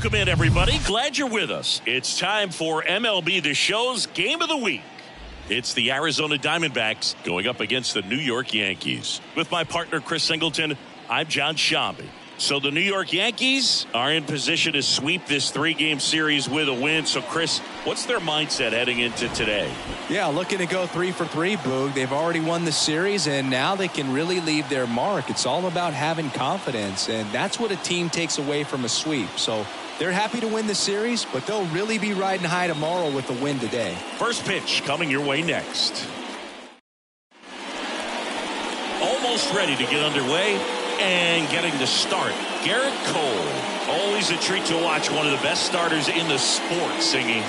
Welcome in, everybody. Glad you're with us. It's time for MLB The Show's Game of the Week. It's the Arizona Diamondbacks going up against the New York Yankees. With my partner, Chris Singleton, I'm John Shambi. So the New York Yankees are in position to sweep this three-game series with a win. So, Chris, what's their mindset heading into today? Yeah, looking to go 3 for 3, Boog. They've already won the series, and now they can really leave their mark. It's all about having confidence, and that's what a team takes away from a sweep. So they're happy to win the series, but they'll really be riding high tomorrow with a win today. First pitch coming your way next. Almost ready to get underway. And getting the start, Garrett Cole. Always a treat to watch one of the best starters in the sport, Singy.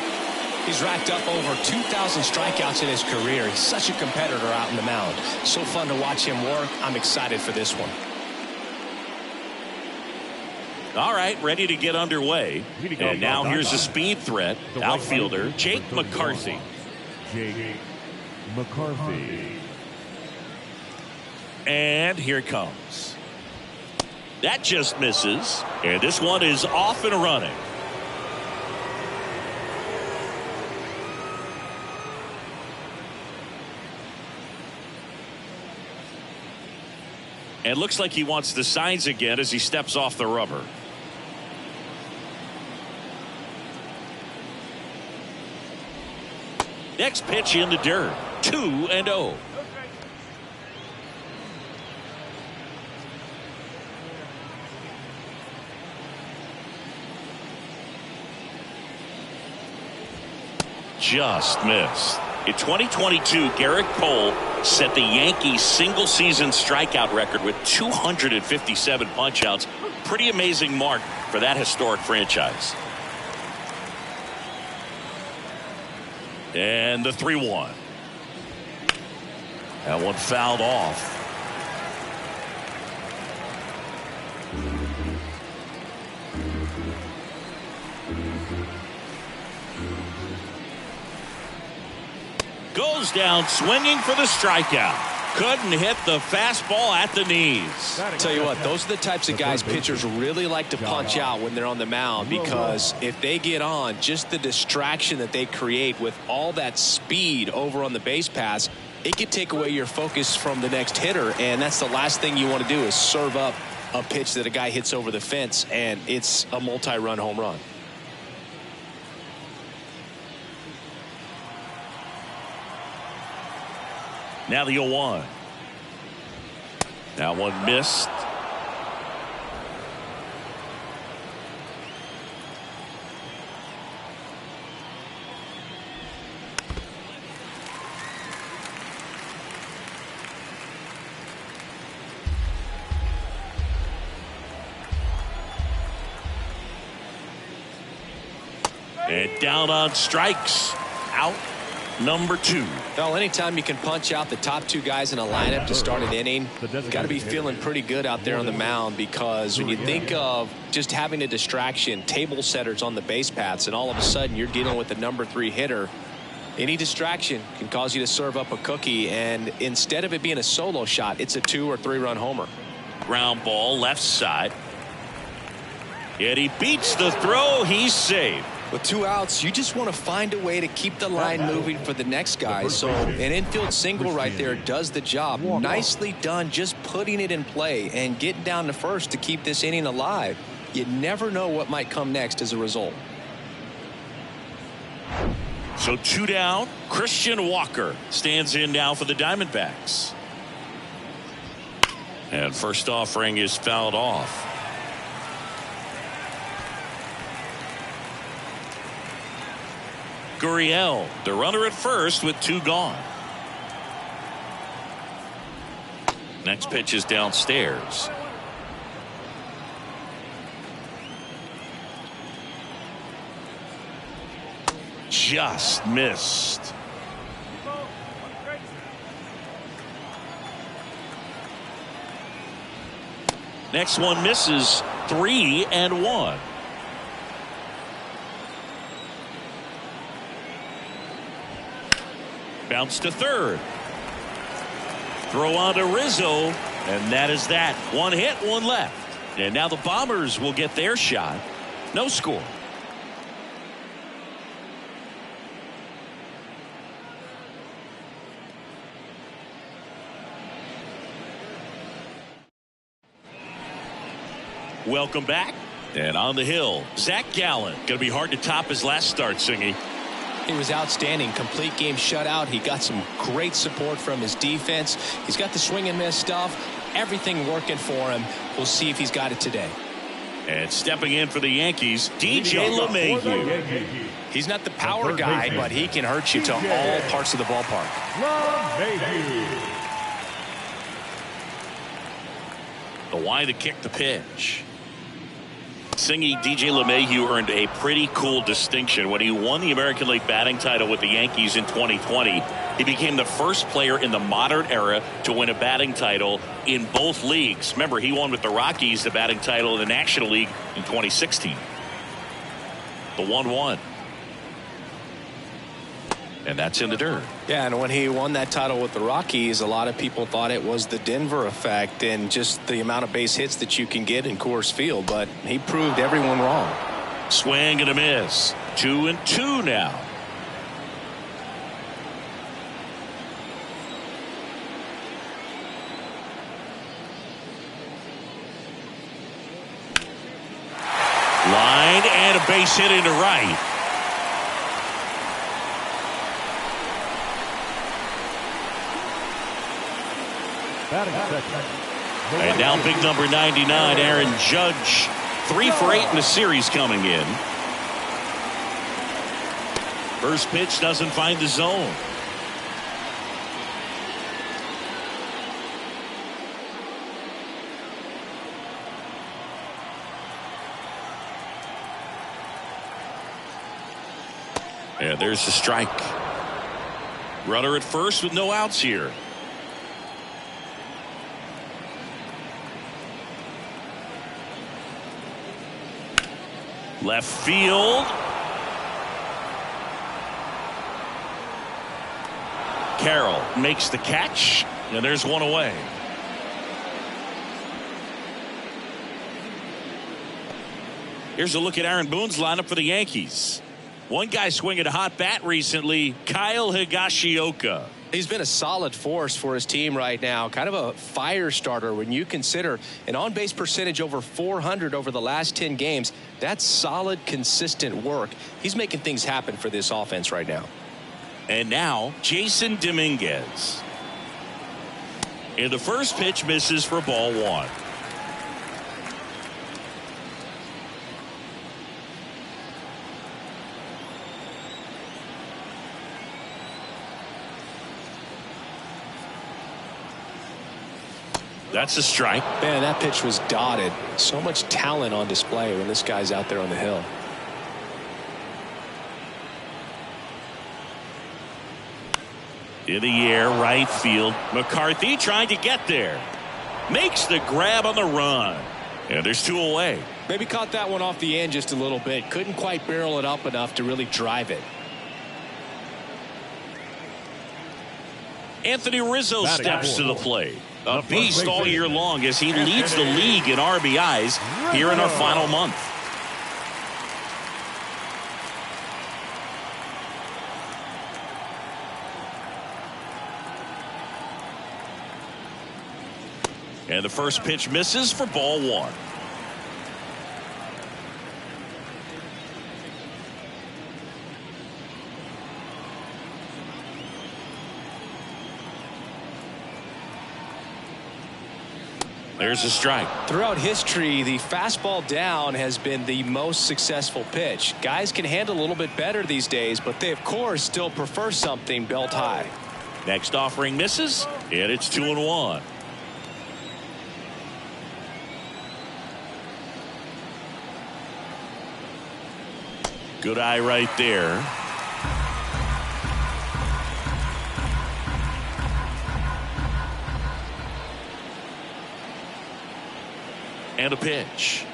He's racked up over 2,000 strikeouts in his career. He's such a competitor out in the mound. So fun to watch him work. I'm excited for this one. All right, ready to get underway. And now here's a speed threat, outfielder Jake McCarthy. Jake McCarthy. And here it comes. That just misses. And this one is off and running. And looks like he wants the signs again as he steps off the rubber. Next pitch in the dirt. 2-0. Just missed. In 2022, Garrett Cole set the Yankees single-season strikeout record with 257 punch-outs. Pretty amazing mark for that historic franchise. And the 3-1. That one fouled off. Goes down swinging for the strikeout. Couldn't hit the fastball at the knees. Tell you what, those are the types of guys pitchers really like to punch out when they're on the mound, because if they get on, just the distraction that they create with all that speed over on the base pass, it could take away your focus from the next hitter, and that's the last thing you want to do is serve up a pitch that a guy hits over the fence, and it's a multi-run home run. Now the 0-1. That one missed. And down on strikes. Out. Number 2. Well, anytime you can punch out the top 2 guys in a lineup to start an inning, you've got to be feeling pretty good out there on the mound, because when you think of just having a distraction, table setters on the base paths, and all of a sudden you're dealing with the number 3 hitter, any distraction can cause you to serve up a cookie, and instead of it being a solo shot, it's a 2 or 3 run homer. Ground ball left side. Yet he beats the throw. He's safe. With 2 outs, you just want to find a way to keep the line moving for the next guy. So an infield single right there does the job. Nicely done, just putting it in play and getting down to first to keep this inning alive. You never know what might come next as a result. So 2 down. Christian Walker stands in now for the Diamondbacks. And first offering is fouled off. Gurriel, the runner at first with 2 gone. Next pitch is downstairs. Just missed. Next one misses. 3-1. Bounce to third. Throw on to Rizzo, and that is that. 1 hit, 1 left. And now the Bombers will get their shot. No score. Welcome back. And on the hill, Zach Gallen. Going to be hard to top his last start, Singy. He was outstanding. Complete game shutout. He got some great support from his defense. He's got the swing and miss stuff. Everything working for him. We'll see if he's got it today. And stepping in for the Yankees, DJ LeMahieu. He's not the power guy, but he can hurt you to all parts of the ballpark. The wide to kick the pitch. Singy, DJ LeMahieu earned a pretty cool distinction when he won the American League batting title with the Yankees in 2020. He became the first player in the modern era to win a batting title in both leagues. Remember, he won with the Rockies the batting title in the National League in 2016. The 1-1. And that's in the dirt. Yeah, and when he won that title with the Rockies, a lot of people thought it was the Denver effect and just the amount of base hits that you can get in Coors Field, but he proved everyone wrong. Swing and a miss. 2-2 now. Line and a base hit into right. And now big number 99, Aaron Judge. 3 for 8 in the series coming in. First pitch doesn't find the zone. And there's the strike. Runner at first with no outs here. Left field. Carroll makes the catch, and there's one away. Here's a look at Aaron Boone's lineup for the Yankees. One guy swinging a hot bat recently, Kyle Higashioka. He's been a solid force for his team right now. Kind of a fire starter when you consider an on-base percentage over 400 over the last 10 games. That's solid, consistent work. He's making things happen for this offense right now. And now, Jason Dominguez. And the first pitch misses for ball 1. That's a strike. Man, that pitch was dotted. So much talent on display when this guy's out there on the hill. In the air, right field. McCarthy trying to get there. Makes the grab on the run. And there's 2 away. Maybe caught that one off the end just a little bit. Couldn't quite barrel it up enough to really drive it. Anthony Rizzo steps to the plate. A beast all year long as he leads the league in RBIs here in our final month. And the first pitch misses for ball 1. There's a strike. Throughout history, the fastball down has been the most successful pitch. Guys can handle a little bit better these days, but they, of course, still prefer something belt high. Next offering misses, and it's 2-1. Good eye right there. And a pitch.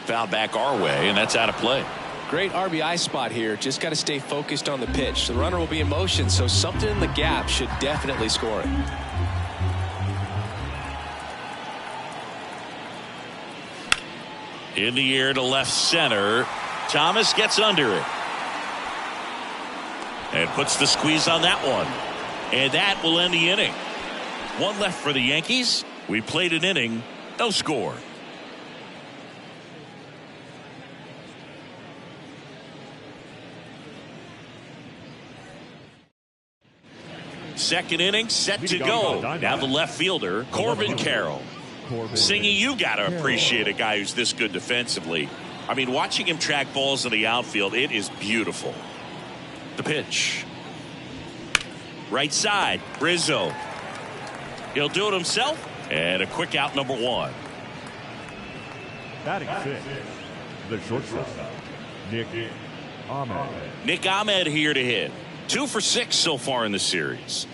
Foul back our way, and that's out of play. Great RBI spot here. Just got to stay focused on the pitch. The runner will be in motion, so something in the gap should definitely score it. In the air to left center. Thomas gets under it. And puts the squeeze on that one. And that will end the inning. One left for the Yankees. We played an inning. No score. Second inning set to go. Now the left fielder, Corbin Carroll. Singy, you got to appreciate a guy who's this good defensively. I mean, watching him track balls in the outfield, it is beautiful. The pitch. Right side, Rizzo. He'll do it himself. And a quick out, number one. Batting sixth, the shortstop, Nick Ahmed. Nick Ahmed here to hit. 2 for 6 so far in the series.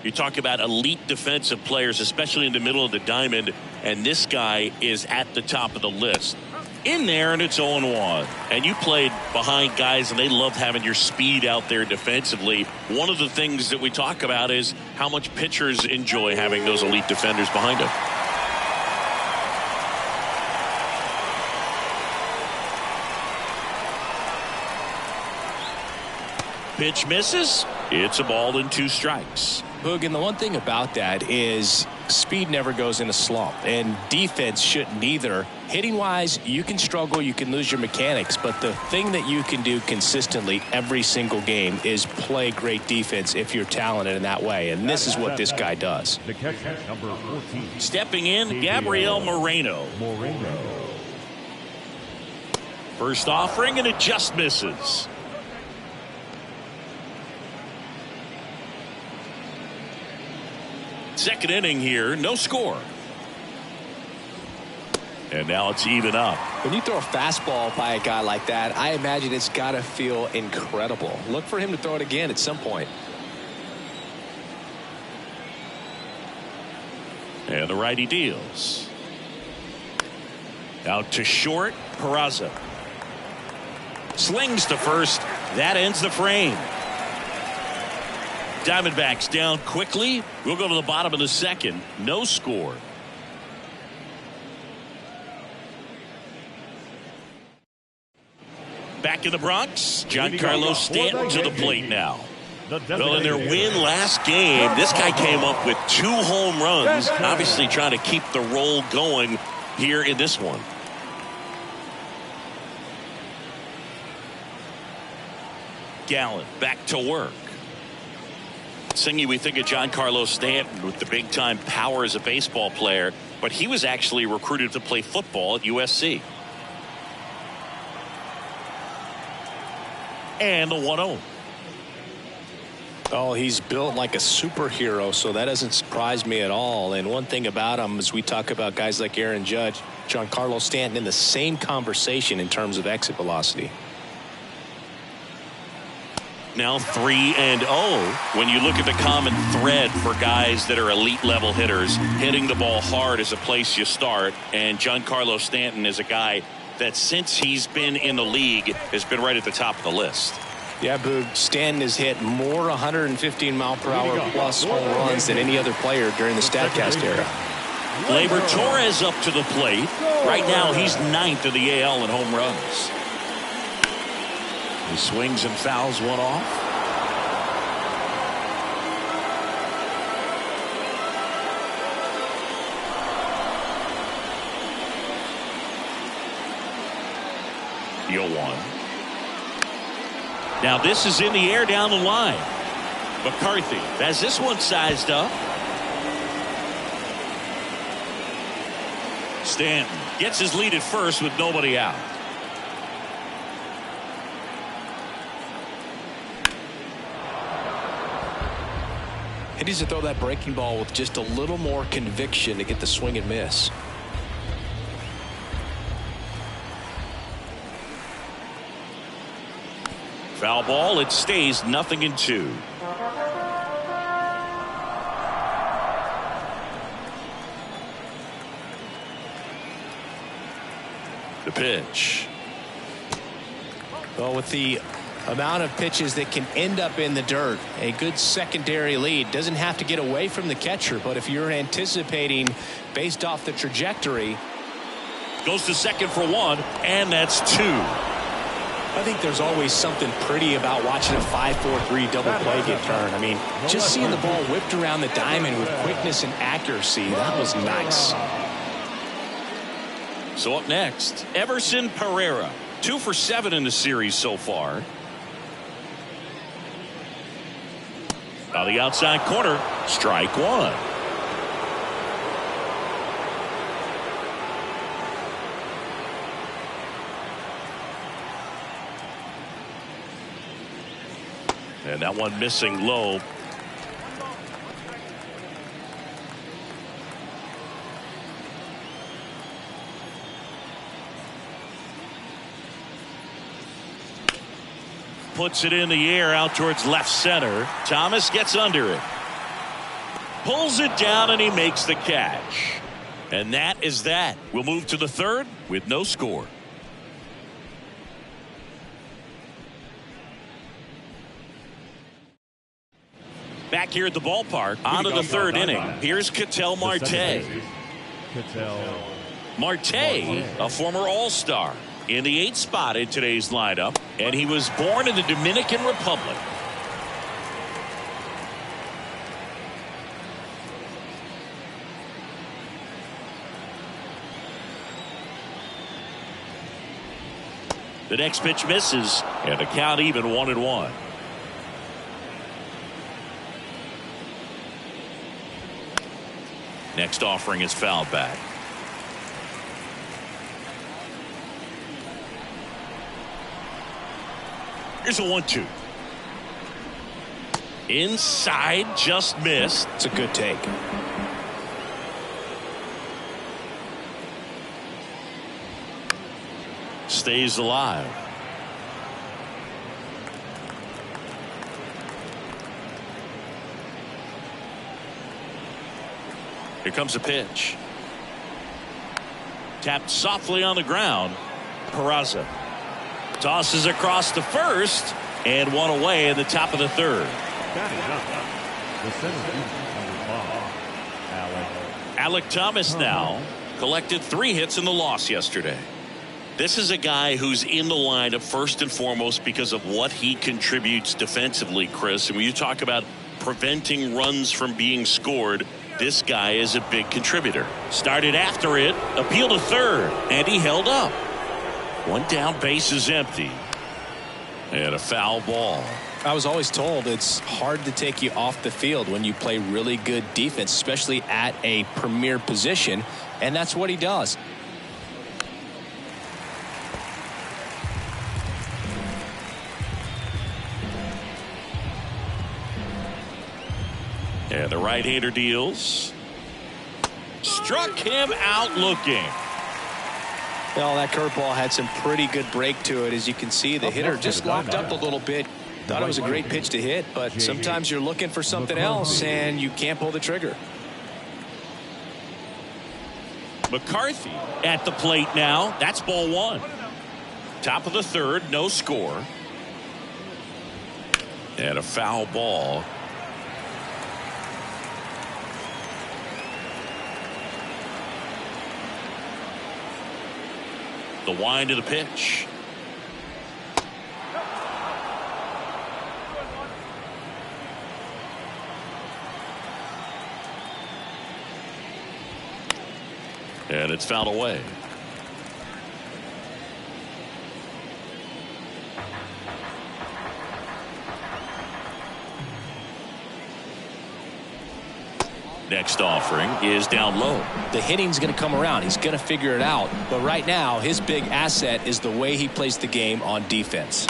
You talk about elite defensive players, especially in the middle of the diamond, and this guy is at the top of the list. In there, and it's 0-1. And you played behind guys, and they loved having your speed out there defensively. One of the things that we talk about is how much pitchers enjoy having those elite defenders behind them. Pitch misses. It's a ball and 2 strikes. Boog, and the one thing about that is speed never goes in a slump, and defense shouldn't either. Hitting wise, you can struggle, you can lose your mechanics, but the thing that you can do consistently every single game is play great defense if you're talented in that way, and this is what this guy does. The catcher, number 14. Stepping in, Gabriel Moreno. First offering, and it just misses. Second inning here, no score. And now it's even up. When you throw a fastball by a guy like that, I imagine it's got to feel incredible. Look for him to throw it again at some point. And the righty deals. Out to short, Peraza. Slings to first. That ends the frame. Diamondbacks down quickly. We'll go to the bottom of the second. No score. Back in the Bronx, Giancarlo Stanton to the plate now. Well, in their win last game, this guy came up with 2 home runs, obviously trying to keep the roll going here in this one. Gallen back to work. Singy, we think of Giancarlo Stanton with the big-time power as a baseball player, but he was actually recruited to play football at USC. And the 1-0. Oh, he's built like a superhero, so that doesn't surprise me at all. And one thing about him, as we talk about guys like Aaron Judge, Giancarlo Stanton in the same conversation in terms of exit velocity. Now 3-0. When you look at the common thread for guys that are elite level hitters, hitting the ball hard is a place you start, and Giancarlo Stanton is a guy that since he's been in the league has been right at the top of the list. Yeah, Boog, Stanton has hit more 115 mile per hour plus home runs than any other player during the StatCast era. Gleyber Torres up to the plate. Right now he's 9th in the AL in home runs. He swings and fouls one off. The 0-1. Now this is in the air down the line. McCarthy has this one sized up. Stanton gets his lead at first with nobody out. He needs to throw that breaking ball with just a little more conviction to get the swing and miss. Foul ball. It stays 0-2. The pitch. Well, with the amount of pitches that can end up in the dirt, a good secondary lead doesn't have to get away from the catcher, but if you're anticipating based off the trajectory, Goes to second for one, and that's two. I think there's always something pretty about watching a 5-4-3 double play get turned. I mean, just seeing the ball whipped around the diamond with quickness and accuracy, that was nice. So up next, Everson Pereira, 2 for 7 in the series so far. On the outside corner, strike one. And that one missing low. Puts it in the air out towards left center. Thomas gets under it. Pulls it down and he makes the catch. And that is that. We'll move to the third with no score. Back here at the ballpark, on to the third inning. Here's Ketel Marte. Marte, a former All-Star, in the 8th spot in today's lineup, and he was born in the Dominican Republic. The next pitch misses, and the count even 1-1. Next offering is fouled back. Here's a 1-2. Inside, just missed. It's a good take. Stays alive. Here comes a pitch. Tapped softly on the ground. Peraza tosses across to first and one away in the top of the third. Alec Thomas now collected 3 hits in the loss yesterday. This is a guy who's in the lineup first and foremost because of what he contributes defensively, Chris. And when you talk about preventing runs from being scored, this guy is a big contributor. Started after it, appealed to third, and he held up. One down, base is empty. And a foul ball. I was always told it's hard to take you off the field when you play really good defense, especially at a premier position, and that's what he does. And the right-hander deals. Struck him out looking. Well, that curveball had some pretty good break to it. As you can see, the hitter just locked up a little bit. Thought it was a great pitch to hit, but sometimes you're looking for something else and you can't pull the trigger. McCarthy at the plate now. That's ball one. Top of the third, no score. And a foul ball. The wind of the pitch. And it's fouled away. Next offering is down low. The hitting's going to come around. He's going to figure it out. But right now, his big asset is the way he plays the game on defense.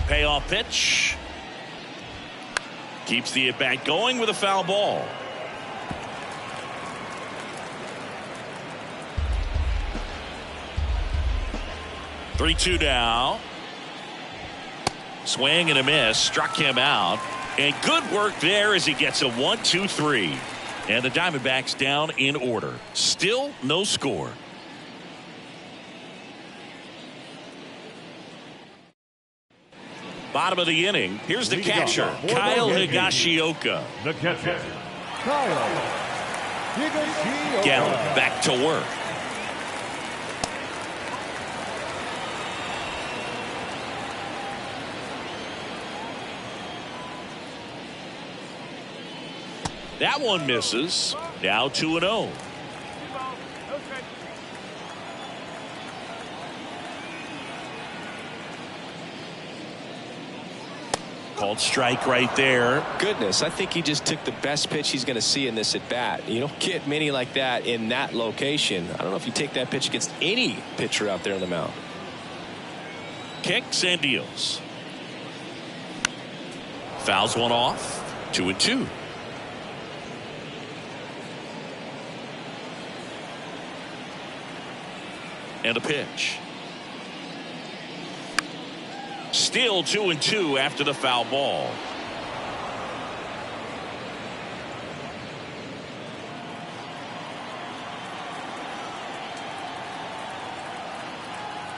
Payoff pitch. Keeps the at-bat going with a foul ball. Three-two now. Swing and a miss. Struck him out. And good work there as he gets a 1-2-3. And the Diamondbacks down in order. Still no score. Bottom of the inning. Here's the catcher, Kyle Higashioka. The catcher, Kyle Higashioka. Gallup back to work. That one misses. Now 2-0. Called strike right there. Goodness, I think he just took the best pitch he's going to see in this at bat. You don't get many like that in that location. I don't know if you take that pitch against any pitcher out there on the mound. Kicks and deals. Fouls one off. 2-2. And a pitch. Still 2-2 after the foul ball.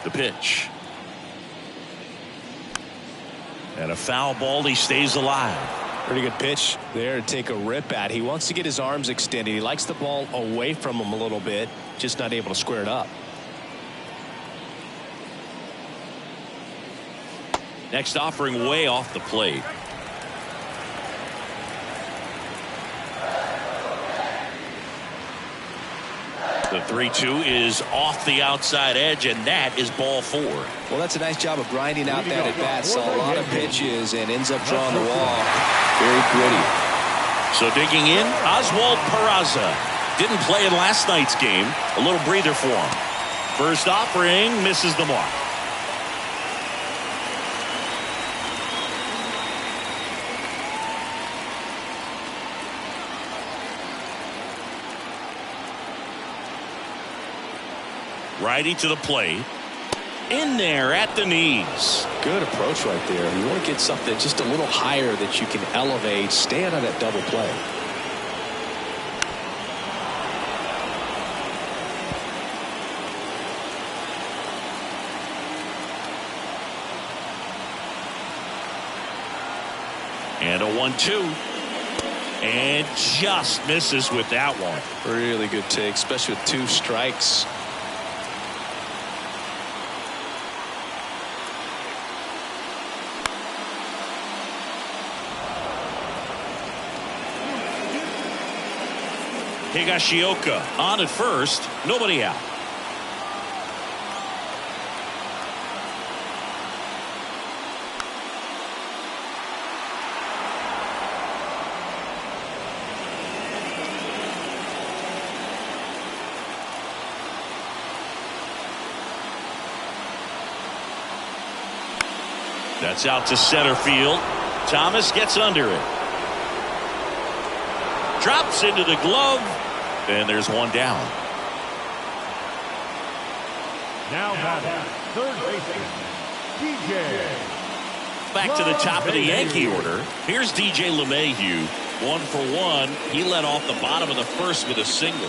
The pitch. And a foul ball. He stays alive. Pretty good pitch there to take a rip at. He wants to get his arms extended. He likes the ball away from him a little bit, just not able to square it up. Next offering way off the plate. The 3-2 is off the outside edge, and that is ball 4. Well, that's a nice job of grinding out that at bat. Saw a lot of pitches and ends up drawing the wall. Very gritty. So digging in, Oswald Peraza. Didn't play in last night's game. A little breather for him. First offering misses the mark. Righty to the plate. In there at the knees. Good approach right there. You want to get something just a little higher that you can elevate. Stay out of that double play. And a 1-2. And just misses with that one. Really good take, especially with 2 strikes. Higashioka on at first. Nobody out. That's out to center field. Thomas gets under it. Drops into the glove. And there's one down. Now batting, third baseman, DJ. Back to the top of the Yankee order. Here's DJ LeMahieu. 1 for 1. He led off the bottom of the first with a single.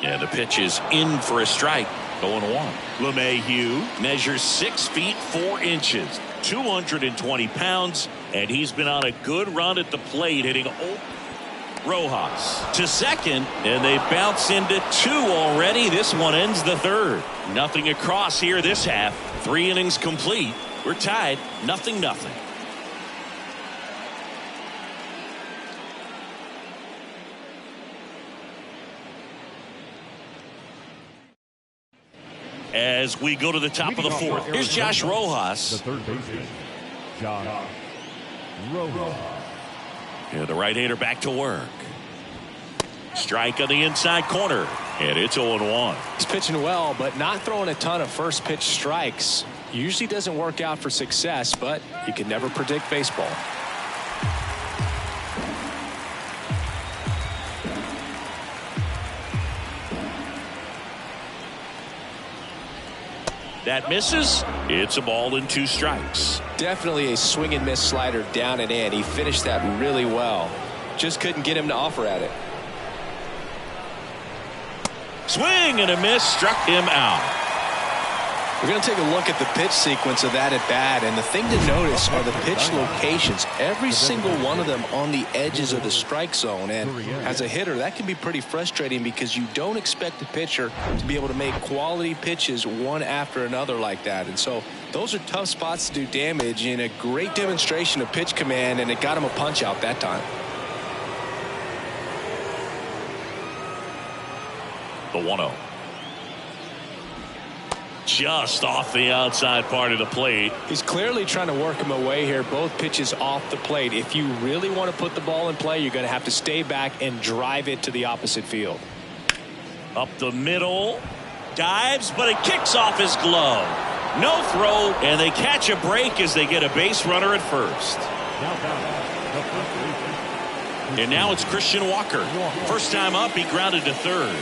Yeah, the pitch is in for a strike. 0-1. LeMahieu measures 6 feet 4 inches, 220 pounds, and he's been on a good run at the plate, hitting Rojas to second, and they bounce into 2 already. This one ends the 3rd. Nothing across here this half. 3 innings complete. We're tied 0-0. As we go to the top of the 4th, here's Josh Rojas. The third baseman, Josh Rojas. Yeah, the right-hander back to work. Strike on the inside corner, and it's 0-1. He's pitching well, but not throwing a ton of first pitch strikes. Usually doesn't work out for success, but you can never predict baseball. That misses. It's a ball and 2 strikes. Definitely a swing and miss slider down and in. He finished that really well. Just couldn't get him to offer at it. Swing and a miss, struck him out. We're going to take a look at the pitch sequence of that at bat, and the thing to notice are the pitch locations. Every single one of them on the edges of the strike zone, and as a hitter, that can be pretty frustrating because you don't expect a pitcher to be able to make quality pitches one after another like that. And so those are tough spots to do damage, and a great demonstration of pitch command, and it got him a punch out that time. The 1-0. Just off the outside part of the plate. He's clearly trying to work him away here. Both pitches off the plate. If you really want to put the ball in play, you're going to have to stay back and drive it to the opposite field. Up the middle. Dives, but it kicks off his glove. No throw, and they catch a break as they get a base runner at first. And now it's Christian Walker. First time up, he grounded to third.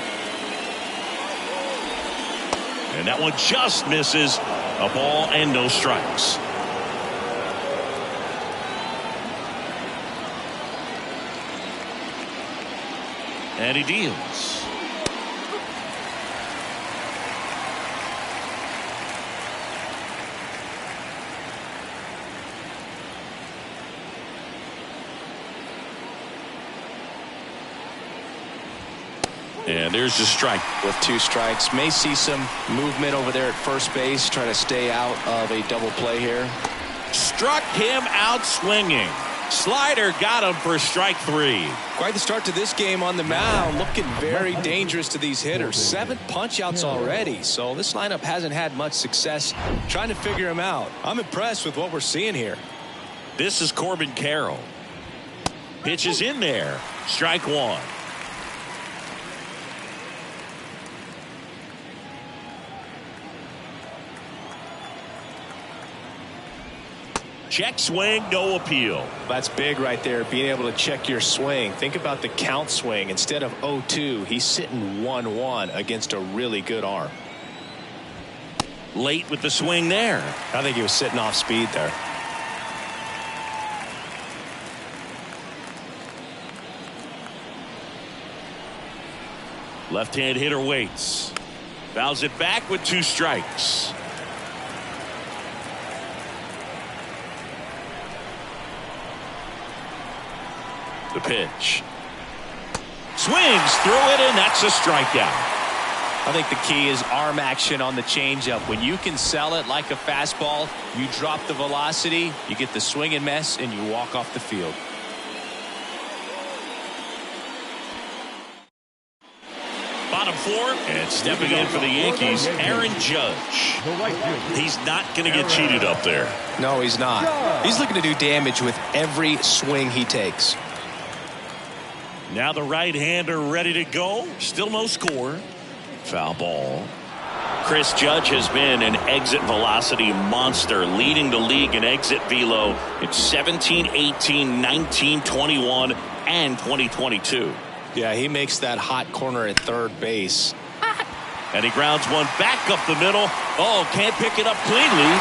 And that one just misses. A ball and no strikes. And he deals. And there's the strike. With 2 strikes, may see some movement over there at first base, trying to stay out of a double play here. Struck him out swinging. Slider got him for strike 3. Quite the start to this game on the mound, looking very dangerous to these hitters. 7 punch outs already, so this lineup hasn't had much success trying to figure him out. I'm impressed with what we're seeing here. This is Corbin Carroll. Pitches in there. Strike 1. Check swing, no appeal. That's big right there, being able to check your swing. Think about the count swing. Instead of 0-2, he's sitting 1-1 against a really good arm. Late with the swing there. I think he was sitting off speed there. Left-hand hitter waits. Fouls it back with 2 strikes. The pitch. Swings through it, and that's a strikeout. I think the key is arm action on the changeup. When you can sell it like a fastball, you drop the velocity, you get the swing and miss, and you walk off the field. Bottom 4, and stepping in for the Yankees, Aaron Judge. He's not going to get cheated up there. No, he's not. He's looking to do damage with every swing he takes. Now the right-hander ready to go. Still no score. Foul ball. Chris Judge has been an exit velocity monster, leading the league in exit velo in 17, 18, 19, 21, and 2022. Yeah, he makes that hot corner at third base. And he grounds one back up the middle. Oh, can't pick it up cleanly.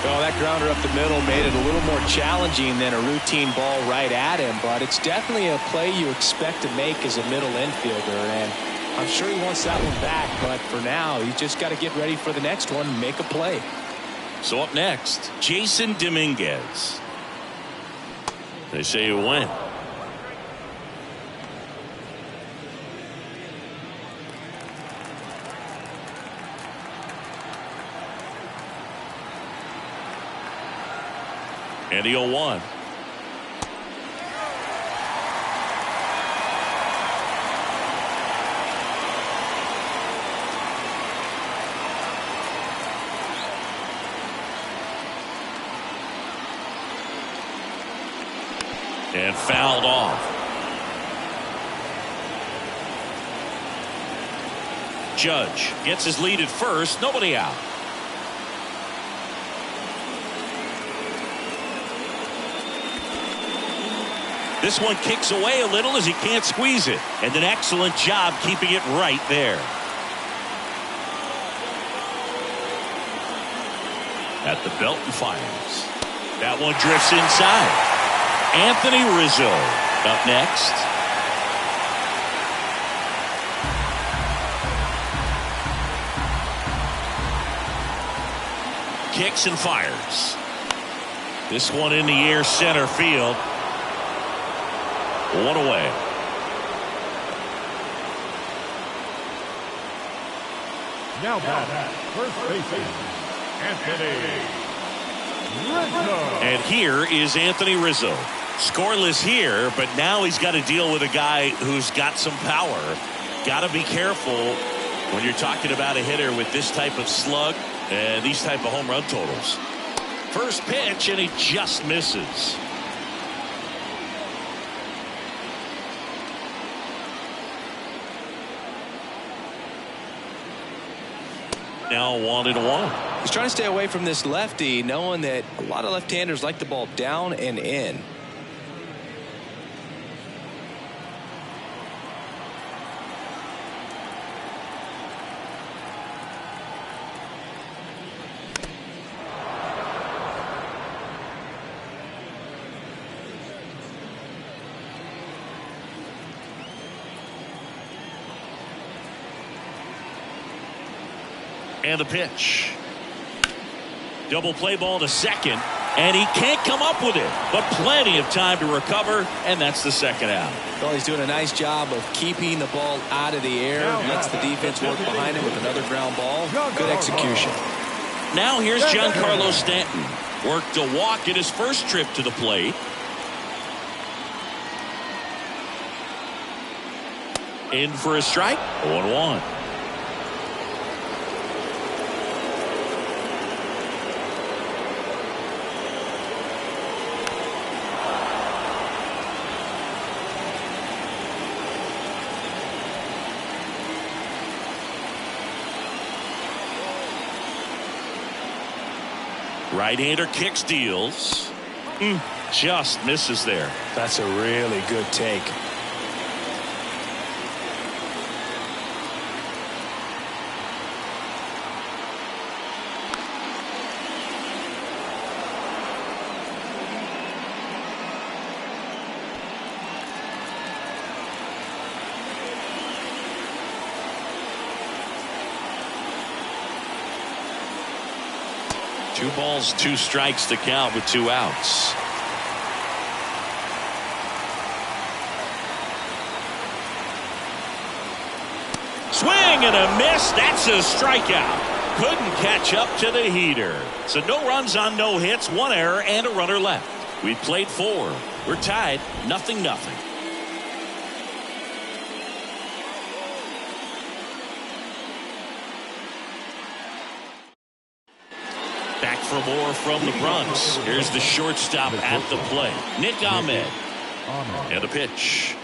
Oh, that grounder up the middle made it a little more challenging than a routine ball right at him, but it's definitely a play you expect to make as a middle infielder, and I'm sure he wants that one back, but for now, he's just got to get ready for the next one and make a play. So up next, Jason Dominguez. They say he went. And the 0-1. And fouled off. Judge gets his lead at first. Nobody out. This one kicks away a little as he can't squeeze it. And an excellent job keeping it right there. At the belt and fires. That one drifts inside. Anthony Rizzo up next. kicks and fires. This one in the air, center field. One away. Now back, first baseman, Anthony Rizzo. And here is Anthony Rizzo. Scoreless here, but now he's got to deal with a guy who's got some power. Got to be careful when you're talking about a hitter with this type of slug and these type of home run totals. First pitch, and he just misses. Now 1-1. He's trying to stay away from this lefty, knowing that a lot of left-handers like the ball down and in. And the pitch. Double play ball to second, and he can't come up with it, but plenty of time to recover, and that's the second out. Well, he's doing a nice job of keeping the ball out of the air. Lets the defense work behind him with another ground ball. Good execution. Now here's Giancarlo Stanton. Worked a walk in his first trip to the plate. In for a strike. 1-1. Right-hander kicks, deals. Just misses there. That's a really good take. Two balls, two strikes to count with two outs. Swing and a miss. That's a strikeout. Couldn't catch up to the heater. So no runs on no hits, one error, and a runner left. We played four. We're tied, 0-0. Back for more from the Bronx. Here's the shortstop at the plate, Nick Ahmed. And a pitch.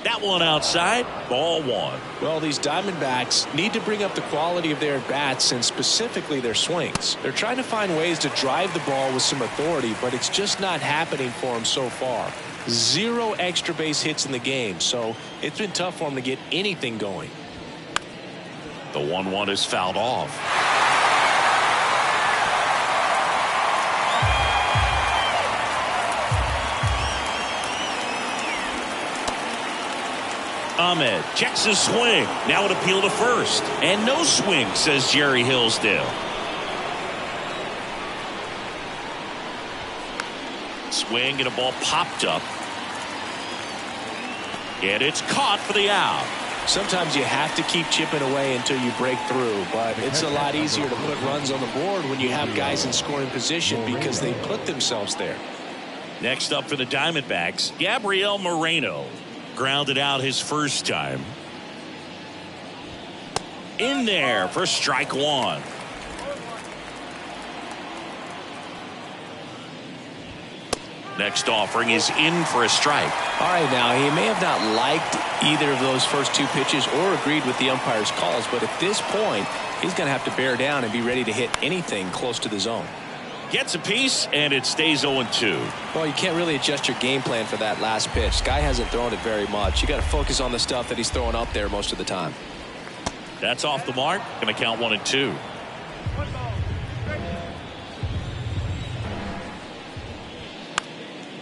That one outside. Ball one. Well, these Diamondbacks need to bring up the quality of their bats and specifically their swings. They're trying to find ways to drive the ball with some authority, but it's just not happening for them so far. 0 extra base hits in the game, so it's been tough for them to get anything going. The 1-1 is fouled off. Ahmed checks his swing. Now an appeal to first. And no swing, says Jerry Hillsdale. Swing and a ball popped up. And it's caught for the out. Sometimes you have to keep chipping away until you break through, but it's a lot easier to put runs on the board when you have guys in scoring position because they put themselves there. Next up for the Diamondbacks, Gabriel Moreno. Grounded out his first time. In there for strike one. Next offering is in for a strike. All right, now he may have not liked either of those first two pitches or agreed with the umpire's calls, but at this point he's going to have to bear down and be ready to hit anything close to the zone. Gets a piece, and it stays 0-2. Well, you can't really adjust your game plan for that last pitch. Guy hasn't thrown it very much. You got to focus on the stuff that he's throwing up there most of the time. That's off the mark. Going to count 1-2.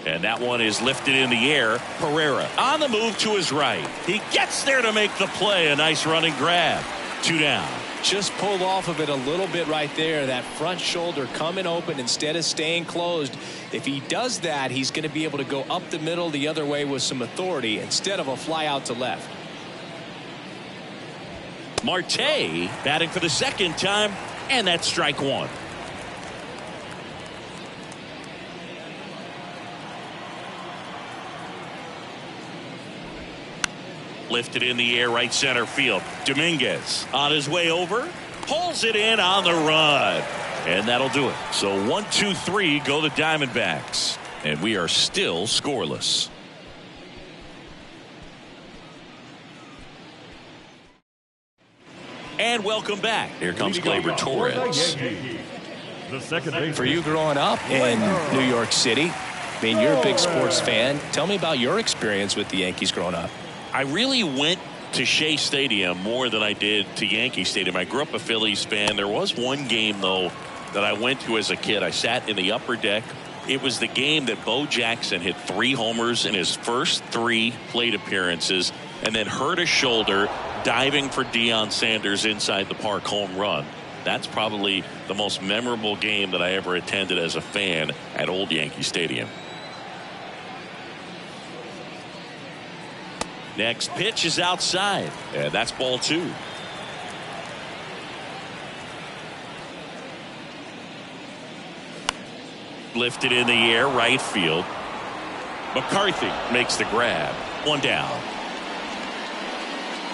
And that one is lifted in the air. Pereira on the move to his right. He gets there to make the play. A nice running grab. 2 down. Just pulled off of it a little bit right there. That front shoulder coming open instead of staying closed. If he does that, he's going to be able to go up the middle the other way with some authority instead of a fly out to left. Marte batting for the second time, and that's strike one. Lifted in the air, right center field. Dominguez on his way over, pulls it in on the run, and that'll do it. So 1-2-3 go the Diamondbacks, and we are still scoreless. And welcome back. Here comes Gleyber Torres. The second base. For you growing up in New York City, I mean, you're a big sports fan. Tell me about your experience with the Yankees growing up. I really went to Shea Stadium more than I did to Yankee Stadium. I grew up a Phillies fan. There was one game, though, that I went to as a kid. I sat in the upper deck. It was the game that Bo Jackson hit 3 homers in his first 3 plate appearances and then hurt his shoulder diving for Deion Sanders' inside the park home run. That's probably the most memorable game that I ever attended as a fan at Old Yankee Stadium. Next pitch is outside, and that's ball 2. Lifted in the air, right field. McCarthy makes the grab. 1 down.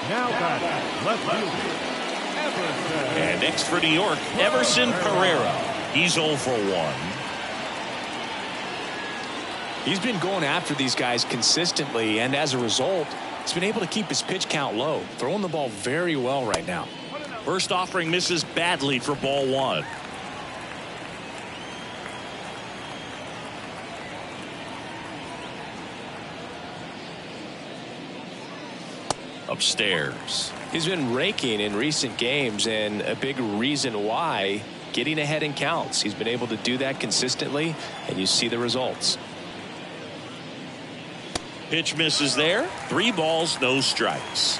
Now batting, left fielder. And next for New York, Everson Pereira. He's 0 for 1. He's been going after these guys consistently, and as a result, he's been able to keep his pitch count low, throwing the ball very well right now. First offering misses badly for ball 1. Upstairs. He's been raking in recent games, and a big reason why, getting ahead in counts. He's been able to do that consistently, and you see the results. Pitch misses there. 3 balls, no strikes.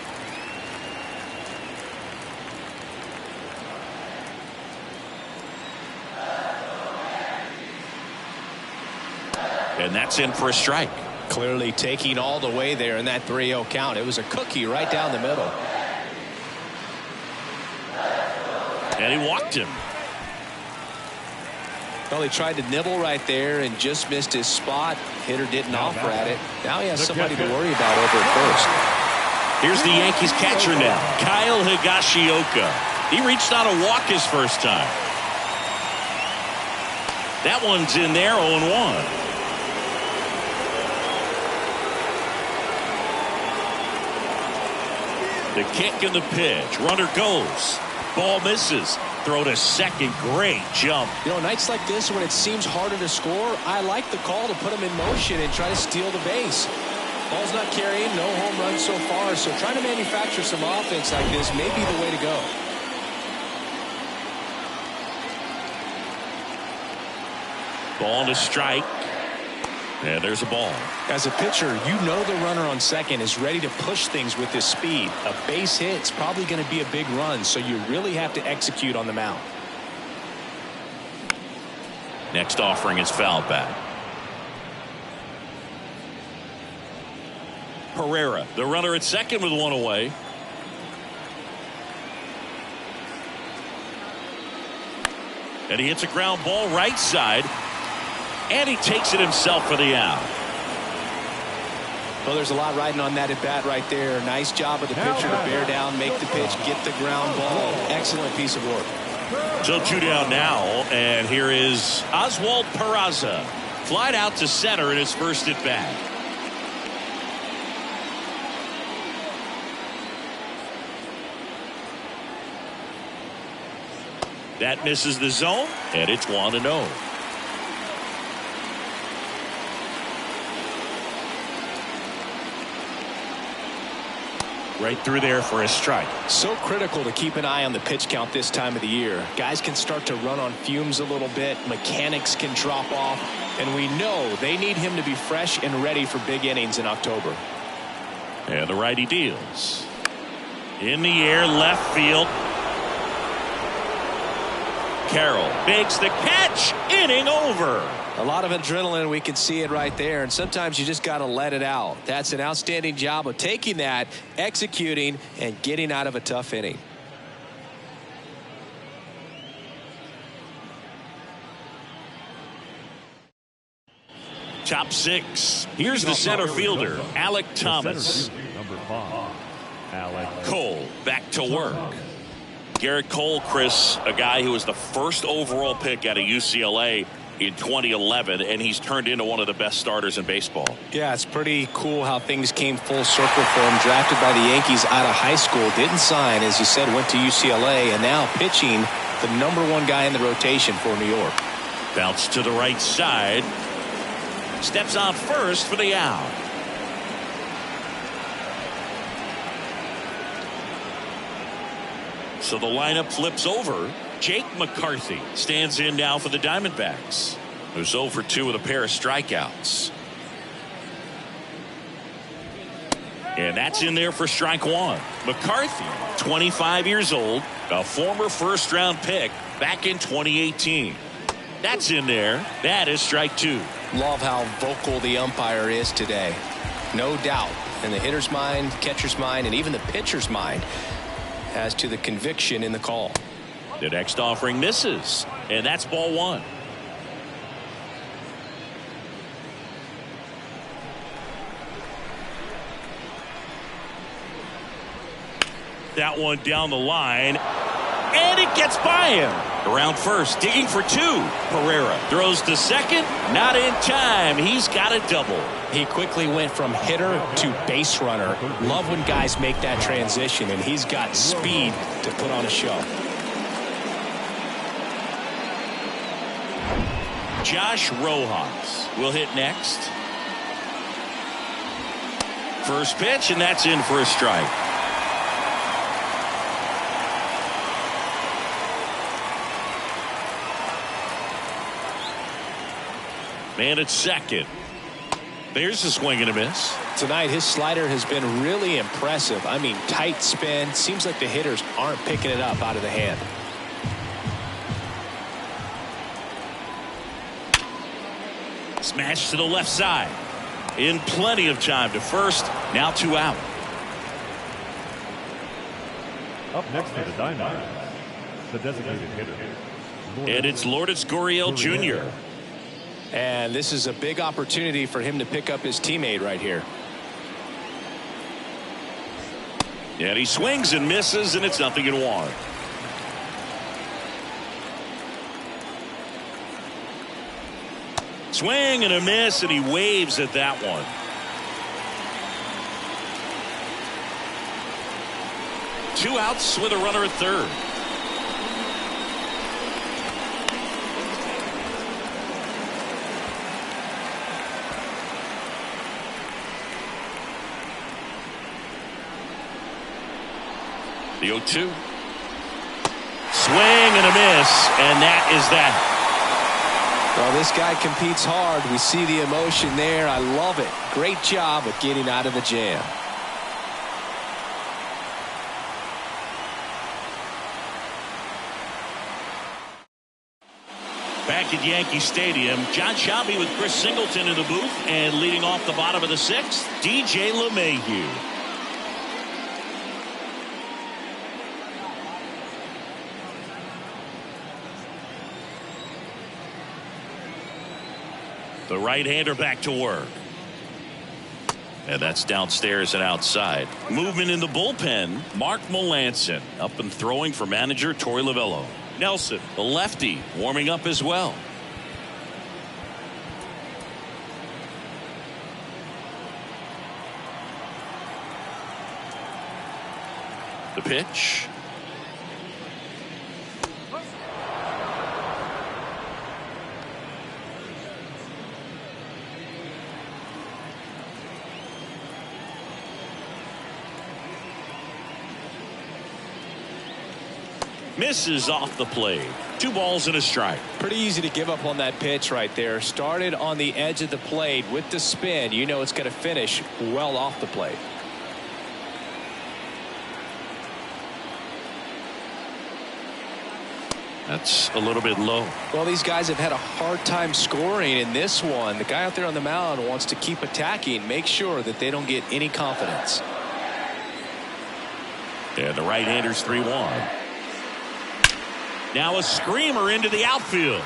And that's in for a strike. Clearly taking all the way there in that 3-0 count. It was a cookie right down the middle. And he walked him. Well, he tried to nibble right there and just missed his spot. Hitter didn't offer at it. Now he has somebody to worry about over at first. Here's the Yankees catcher now, Kyle Higashioka. He reached out a walk his first time. That one's in there, 0-1. The kick and the pitch. Runner goes. Ball misses. Throw to second. Great jump. You know, nights like this when it seems harder to score, I like the call to put him in motion and try to steal the base. Ball's not carrying, no home runs so far, so trying to manufacture some offense like this may be the way to go. Ball to strike. And there's a ball. As a pitcher, you know the runner on second is ready to push things with his speed. A base hit's probably going to be a big run, so you really have to execute on the mound. Next offering is foul back. Pereira, the runner at second with 1 away. And he hits a ground ball right side. And he takes it himself for the out. Well, there's a lot riding on that at bat right there. Nice job of the pitcher to bear down, make the pitch, get the ground ball. Excellent piece of work. So 2 down now, and here is Oswald Peraza. Flied out to center in his first at bat. That misses the zone, and it's 1-0. Right through there for a strike. So critical to keep an eye on the pitch count this time of the year. Guys can start to run on fumes a little bit. Mechanics can drop off. And we know they need him to be fresh and ready for big innings in October. And the righty deals. In the air, left field. Carroll makes the catch. Inning over. A lot of adrenaline. We can see it right there. And sometimes you just got to let it out. That's an outstanding job of taking that, executing, and getting out of a tough inning. Top six. Here's the center fielder, Alec Thomas. Number 5, Alec Cole back to work. Garrett Cole, Chris, a guy who was the first overall pick out of UCLA in 2011, and he's turned into one of the best starters in baseball. Yeah, it's pretty cool how things came full circle for him. Drafted by the Yankees out of high school, didn't sign, as you said, went to UCLA, and now pitching the #1 guy in the rotation for New York. Bounce to the right side. Steps on first for the out. So the lineup flips over. Jake McCarthy stands in now for the Diamondbacks, who's 0 for 2 with a pair of strikeouts. And that's in there for strike one. McCarthy, 25 years old, a former first-round pick back in 2018. That's in there. That is strike two. Love how vocal the umpire is today. No doubt in the hitter's mind, catcher's mind, and even the pitcher's mind as to the conviction in the call. The next offering misses, and that's ball one. That one down the line, and it gets by him. Around first, digging for two. Pereira throws to second, not in time. He's got a double. He quickly went from hitter to base runner. Love when guys make that transition, and he's got speed to put on a show. Josh Rojas will hit next. First pitch, and that's in for a strike. Man at second. There's a swing and a miss. Tonight, his slider has been really impressive. I mean, tight spin. Seems like the hitters aren't picking it up out of the hand. Smash to the left side. In plenty of time to first. Now 2 out. Up next for the Diamondbacks, the designated hitter. And it's Lourdes Gurriel Jr. And this is a big opportunity for him to pick up his teammate right here. And he swings and misses, and it's 0-1. Swing and a miss, and he waves at that one. Two outs with a runner at third. The 0-2. Swing and a miss, and that is that. Well, this guy competes hard. We see the emotion there. I love it. Great job of getting out of the jam. Back at Yankee Stadium, John Shelby with Chris Singleton in the booth, and leading off the bottom of the sixth, DJ LeMahieu. The right-hander back to work. And that's downstairs and outside. Movement in the bullpen. Mark Melancon up and throwing for manager Torey Lovullo. Nelson, the lefty, warming up as well. The pitch. Misses off the plate. 2 balls and a strike. Pretty easy to give up on that pitch right there. Started on the edge of the plate with the spin. You know it's going to finish well off the plate. That's a little bit low. Well, these guys have had a hard time scoring in this one. The guy out there on the mound wants to keep attacking, make sure that they don't get any confidence. And the right-hander's 3-1. Now a screamer into the outfield.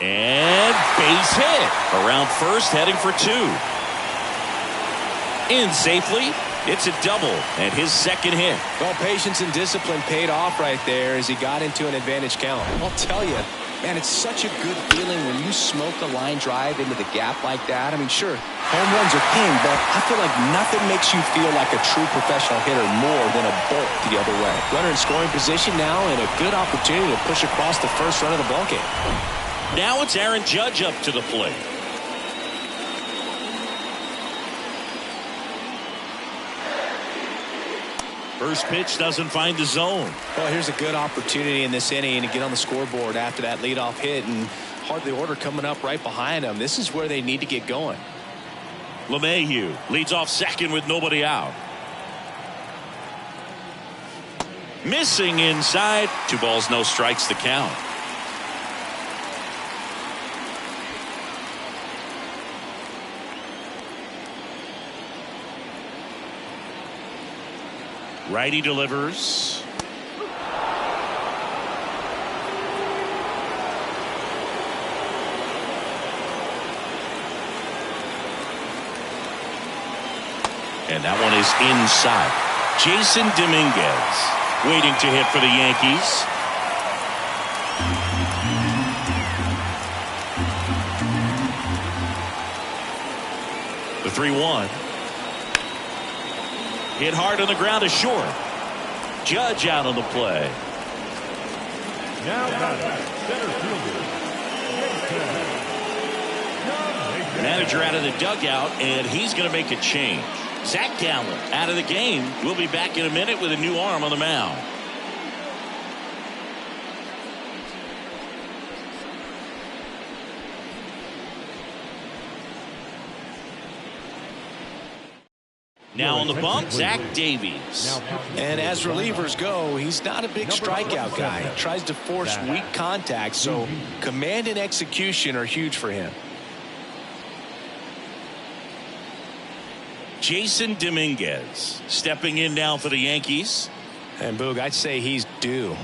And base hit. Around first, heading for 2. In safely. It's a double and his second hit. Well, patience and discipline paid off right there as he got into an advantage count. I'll tell you, man, it's such a good feeling when you smoke a line drive into the gap like that. I mean, sure, home runs are king, but I feel like nothing makes you feel like a true professional hitter more than a bolt the other way. Runner in scoring position now and a good opportunity to push across the first run of the ballgame. Now it's Aaron Judge up to the plate. First pitch doesn't find the zone. Well, here's a good opportunity in this inning to get on the scoreboard after that leadoff hit, and hardly order coming up right behind them. This is where they need to get going. LeMahieu leads off second with nobody out. Missing inside. 2 balls, no strikes to count. Righty delivers. And that one is inside. Jason Dominguez waiting to hit for the Yankees. The 3-1. Hit hard on the ground to short. Judge out on the play. Now center fielder. Manager out of the dugout, and he's going to make a change. Zach Gallen out of the game. We'll be back in a minute with a new arm on the mound. Now on the bump, Zach Davies. And as relievers go, he's not a big strikeout guy. He tries to force weak contact, so command and execution are huge for him. Jason Dominguez stepping in now for the Yankees. And Boog, I'd say he's due.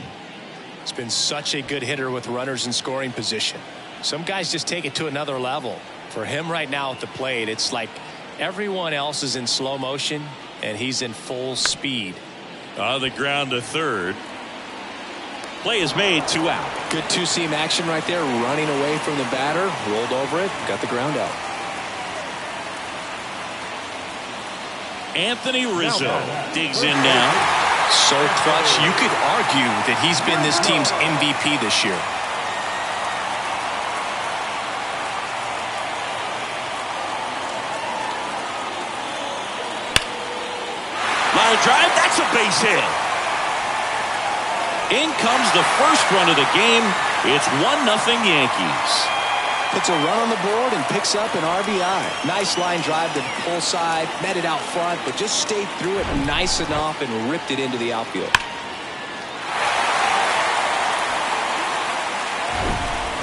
He's been such a good hitter with runners in scoring position. Some guys just take it to another level. For him right now at the plate, it's like everyone else is in slow motion and he's in full speed. On the ground to third. Play is made, 2 out. Good two-seam action right there, running away from the batter, rolled over it, got the ground out. Anthony Rizzo digs in now. So clutch, you could argue that he's been this team's MVP this year. Line drive, that's a base hit. In comes the first run of the game. It's 1-0 Yankees. Puts a run on the board and picks up an RBI. Nice line drive to the pull side, met it out front, but just stayed through it nice enough and ripped it into the outfield.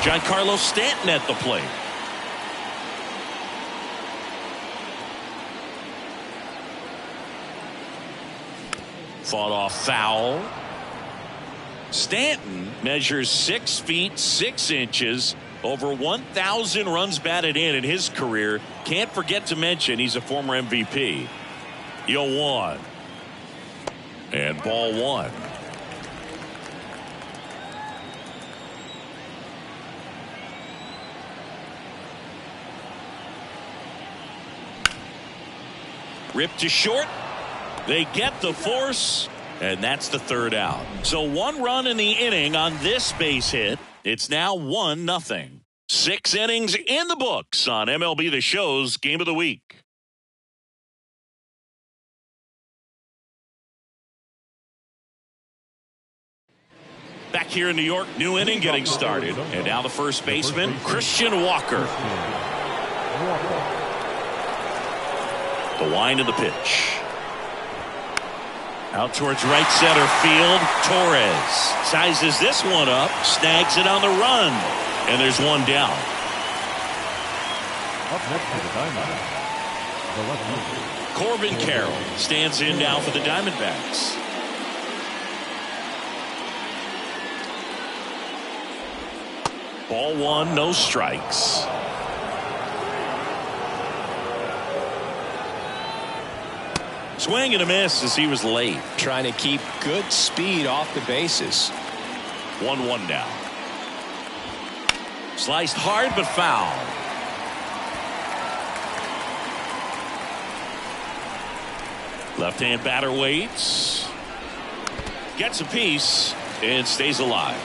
Giancarlo Stanton at the plate. Fought off foul. Stanton measures 6 feet 6 inches. Over 1,000 runs batted in his career. Can't forget to mention he's a former MVP. 0-1. And ball 1. Ripped to short. They get the force. And that's the 3rd out. So 1 run in the inning on this base hit. It's now 1-0. 6 innings in the books on MLB The Show's Game of the Week. Back here in New York, new inning getting started. And now the first baseman, Christian Walker. The wind of the pitch. Out towards right center field. Torres sizes this one up, snags it on the run, and there's one down. Up next to the Diamondbacks, the left fielder, Corbin Carroll stands in now for the Diamondbacks. Ball one, no strikes. Swing and a miss as he was late. Trying to keep good speed off the bases. 1-1 now. Sliced hard but foul. Left-hand batter waits. Gets a piece and stays alive.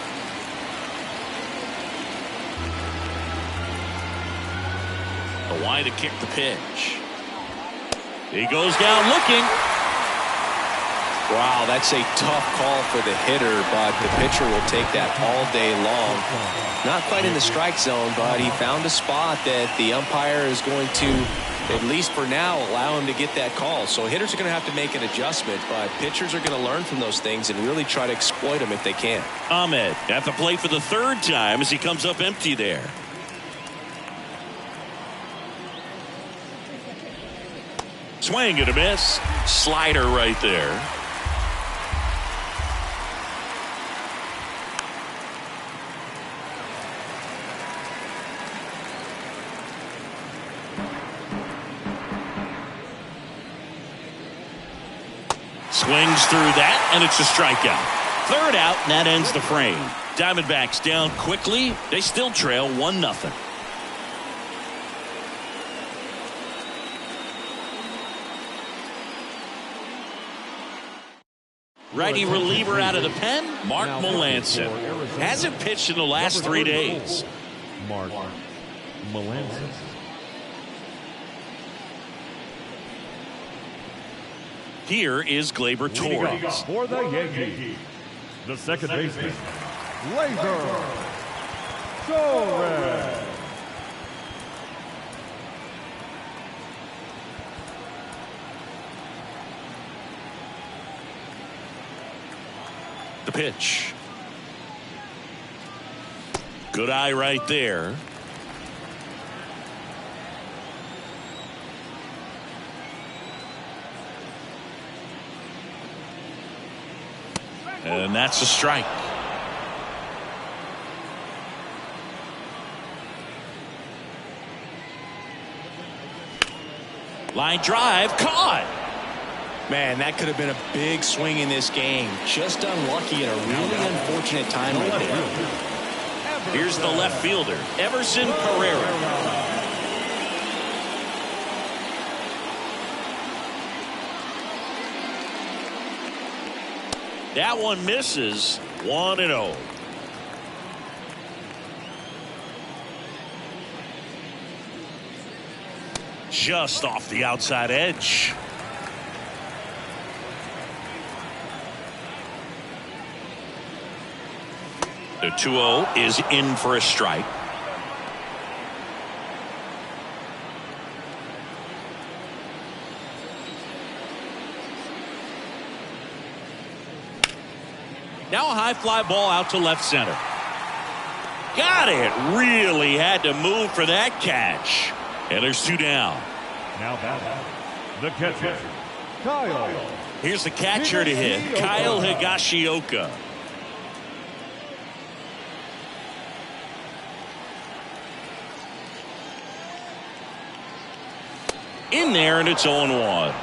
A wide to kick the pitch. He goes down looking. Wow, that's a tough call for the hitter, but the pitcher will take that all day long. Not quite in the strike zone, but he found a spot that the umpire is going to, at least for now, allow him to get that call. So hitters are going to have to make an adjustment, but pitchers are going to learn from those things and really try to exploit them if they can. Ahmed at the plate for the third time as he comes up empty there. Swing and a miss. Slider right there. Swings through that, and it's a strikeout. Third out, and that ends the frame. Diamondbacks down quickly. They still trail 1-0. Righty reliever out of the pen, Mark Melancon. Hasn't pitched in the last 3 days. Mark Melancon. Here is Gleyber Torres. For the Yankees, the second baseman, Gleyber Torres. The pitch. Good eye right there. And that's a strike. Line drive caught. Man, that could have been a big swing in this game. Just unlucky at a really unfortunate time right there. Here's the left fielder, Everson Pereira. That one misses. 1-0. Just off the outside edge. The 2-0 is in for a strike. Now a high fly ball out to left center. Got it. Really had to move for that catch. And there's 2 down. Now batting, the catcher, Kyle. Here's the catcher to hit, Kyle Higashioka. In there, and it's 0-1.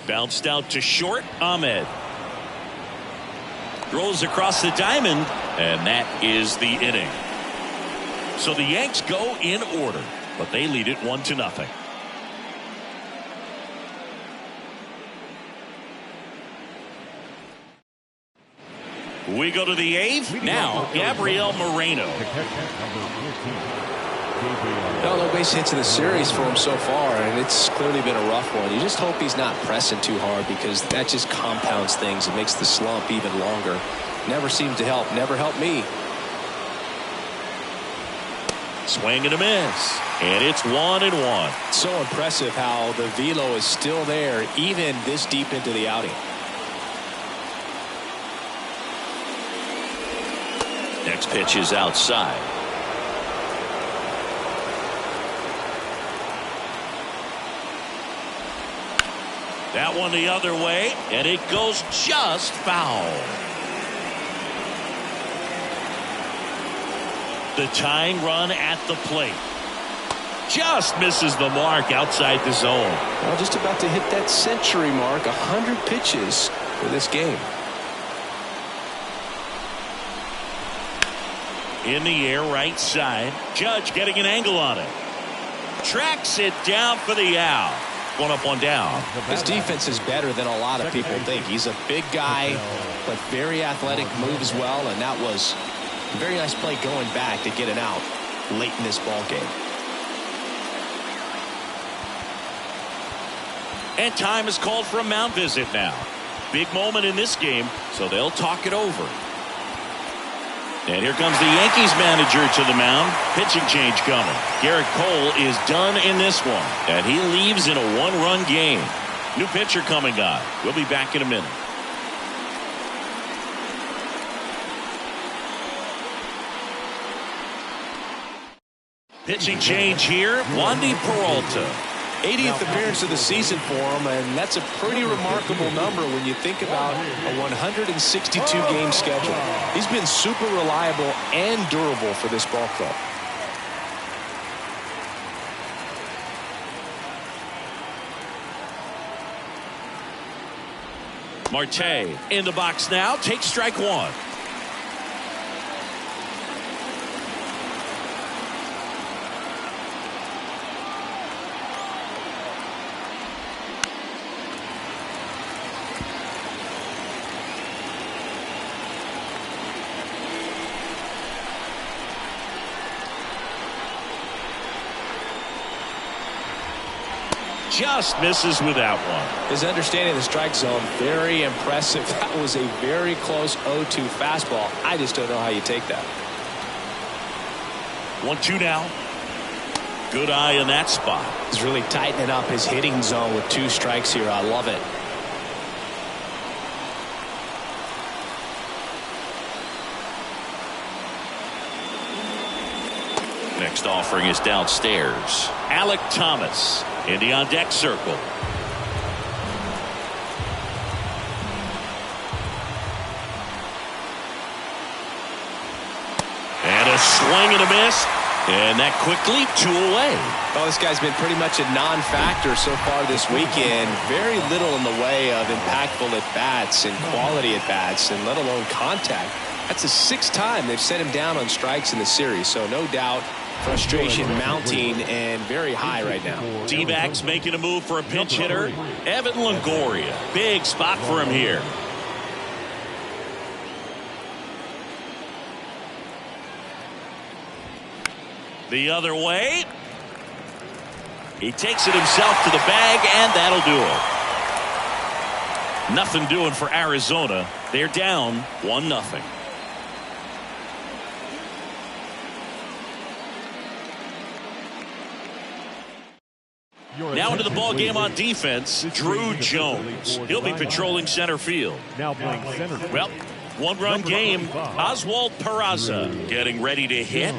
Bounced out to short. Ahmed throws across the diamond, and that is the inning. So the Yanks go in order, but they lead it 1-0. We go to the 8th. Now, Gabriel Moreno. Well, no base hits in the series for him so far, and it's clearly been a rough one. You just hope he's not pressing too hard because that just compounds things. It makes the slump even longer. Never seems to help. Never helped me. Swing and a miss. And it's 1-1. So impressive how the velo is still there even this deep into the outing. Next pitch is outside. That one the other way, and it goes just foul. The tying run at the plate. Just misses the mark outside the zone. Well, just about to hit that century mark. 100 pitches for this game. In the air, right side. Judge getting an angle on it. Tracks it down for the out. 1 up, 1 down. His defense is better than a lot of people think. He's a big guy, but very athletic, moves well, and that was a very nice play going back to get an out late in this ball game. And time is called for a mound visit now. Big moment in this game, so they'll talk it over. And here comes the Yankees manager to the mound. Pitching change coming. Garrett Cole is done in this one, and he leaves in a 1-run game. New pitcher coming on. We'll be back in a minute. Pitching change here. Wandy Peralta. 80th appearance of the season for him, and that's a pretty remarkable number when you think about a 162-game schedule. He's been super reliable and durable for this ball club. Marte in the box now. Takes strike 1. Just misses with that one. His understanding of the strike zone, very impressive. That was a very close 0-2 fastball. I just don't know how you take that. 1-2 now. Good eye in that spot. He's really tightening up his hitting zone with 2 strikes here. I love it. Next offering is downstairs. Alec Thomas in the on deck circle. And a swing and a miss. And that quickly 2 away. Well, this guy's been pretty much a non-factor so far this weekend. Very little in the way of impactful at-bats and quality at-bats, and let alone contact. That's the 6th time they've set him down on strikes in the series, so no doubt frustration mounting and very high right now. D-backs making a move for a pinch hitter. Evan Longoria. Big spot for him here. The other way. He takes it himself to the bag, and that'll do it. Nothing doing for Arizona. They're down 1-0. Now into the ball game on defense, Drew Jones. He'll be patrolling center field. Now playing center. Well, 1-run game. Oswald Peraza getting ready to hit.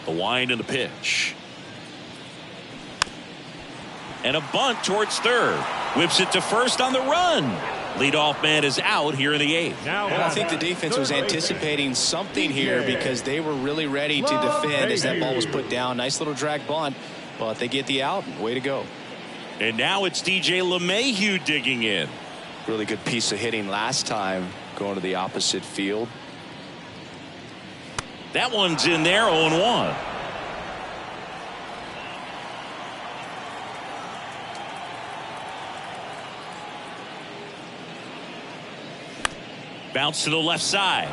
The wind and the pitch. And a bunt towards third. Whips it to first on the run. Leadoff man is out here in the 8th. And I think the defense was anticipating something here because they were really ready to defend as that ball was put down. Nice little drag bunt, but they get the out. Way to go. And now it's DJ LeMahieu digging in. Really good piece of hitting last time going to the opposite field. That one's in there, 0-1. Bounce to the left side.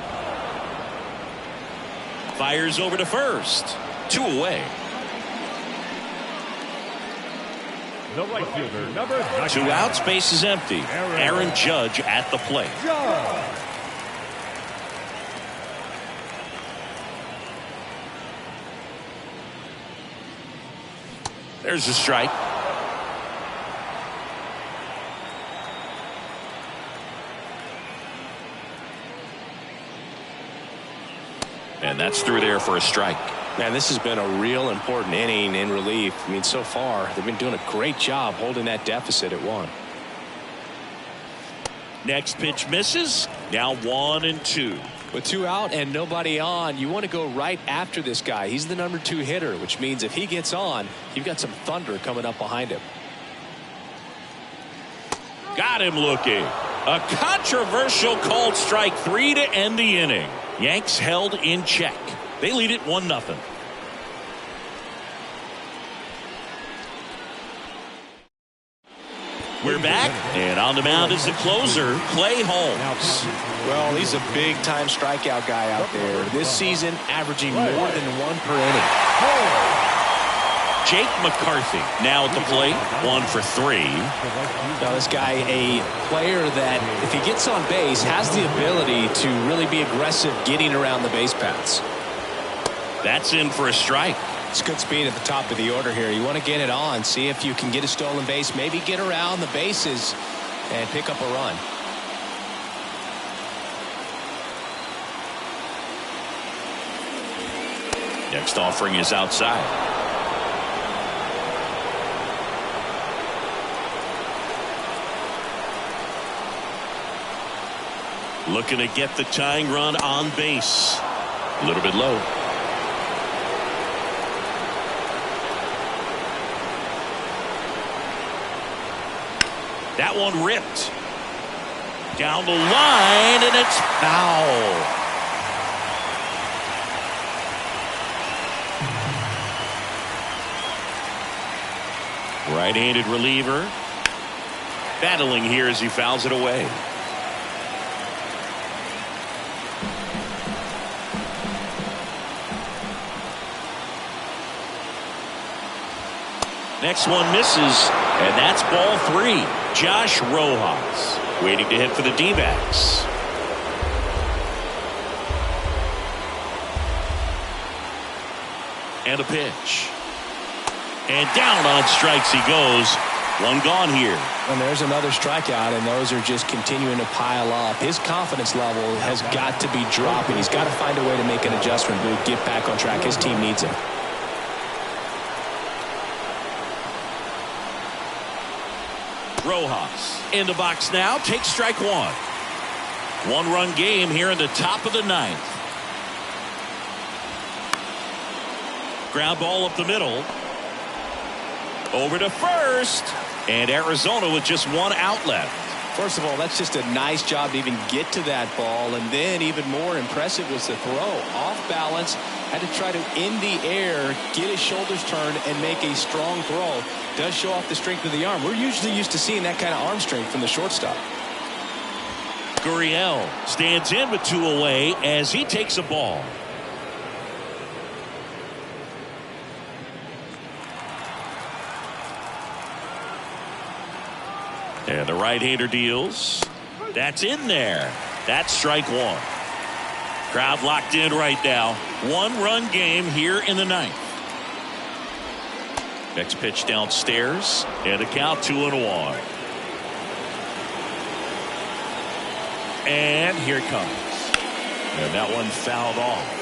Fires over to first. 2 away. The right fielder, number 99. 2 outs, base is empty. Aaron Judge at the plate. There's a strike. And that's through there for a strike. Man, this has been a real important inning in relief. I mean, so far, they've been doing a great job holding that deficit at 1. Next pitch misses. Now 1-2. With 2 out and nobody on, you want to go right after this guy. He's the number 2 hitter, which means if he gets on, you've got some thunder coming up behind him. Got him looking. A controversial called strike 3 to end the inning. Yanks held in check. They lead it 1-0. We're back, and on the mound is the closer, Clay Holmes. Well, he's a big-time strikeout guy out there. This season, averaging more than 1 per inning. Jake McCarthy now at the plate, 1 for 3. Now, this guy, a player that, if he gets on base, has the ability to really be aggressive getting around the base paths. That's in for a strike. It's good speed at the top of the order here. You want to get it on, see if you can get a stolen base, maybe get around the bases and pick up a run. Next offering is outside. Looking to get the tying run on base. A little bit low. That one ripped. Down the line, and it's foul. Right-handed reliever. Battling here as he fouls it away. Next one misses, and that's ball 3. Josh Rojas waiting to hit for the D-backs. And a pitch. And down on strikes he goes. 1 gone here. And there's another strikeout, and those are just continuing to pile up. His confidence level has got to be dropping. He's got to find a way to make an adjustment to get back on track. His team needs him. Rojas in the box now, takes strike 1. 1-run game here in the top of the 9th. Ground ball up the middle. Over to first. And Arizona with just 1 out left. First of all, that's just a nice job to even get to that ball. And then even more impressive was the throw. Off balance. Had to try to, in the air, get his shoulders turned and make a strong throw. Does show off the strength of the arm. We're usually used to seeing that kind of arm strength from the shortstop. Gurriel stands in with 2 away as he takes a ball. And the right-hander deals. That's in there. That's strike 1. Crowd locked in right now. 1-run game here in the 9th. Next pitch downstairs. And a count 2-1. And here it comes. And that one fouled off.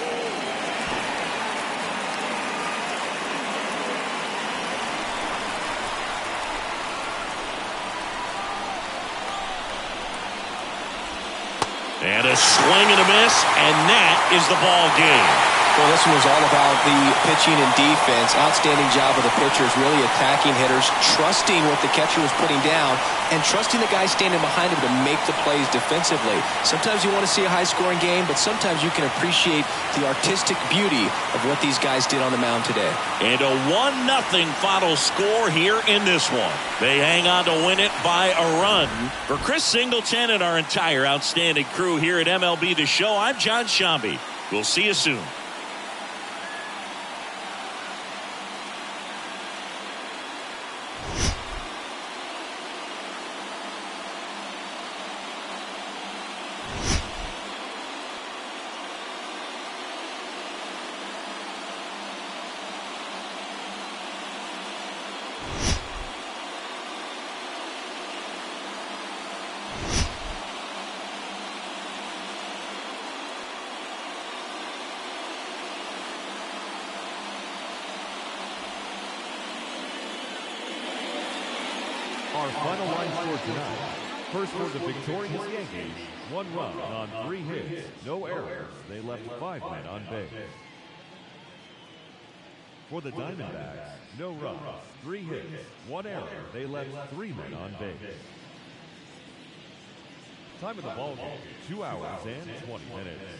And a swing and a miss, and that is the ball game. Well, this one was all about the pitching and defense. Outstanding job of the pitchers, really attacking hitters, trusting what the catcher was putting down, and trusting the guy standing behind him to make the plays defensively. Sometimes you want to see a high-scoring game, but sometimes you can appreciate the artistic beauty of what these guys did on the mound today. And a 1-0 final score here in this one. They hang on to win it by a run. For Chris Singleton and our entire outstanding crew here at MLB The Show, I'm John Shambi. We'll see you soon. Our final line score tonight. First for the victorious Yankees, 1 run on 3 hits, no errors. They left 5 men on base. For the Diamondbacks, no runs, 3 hits, 1 error. They left 3 men on base. Time of the ball game, 2 hours and 20 minutes.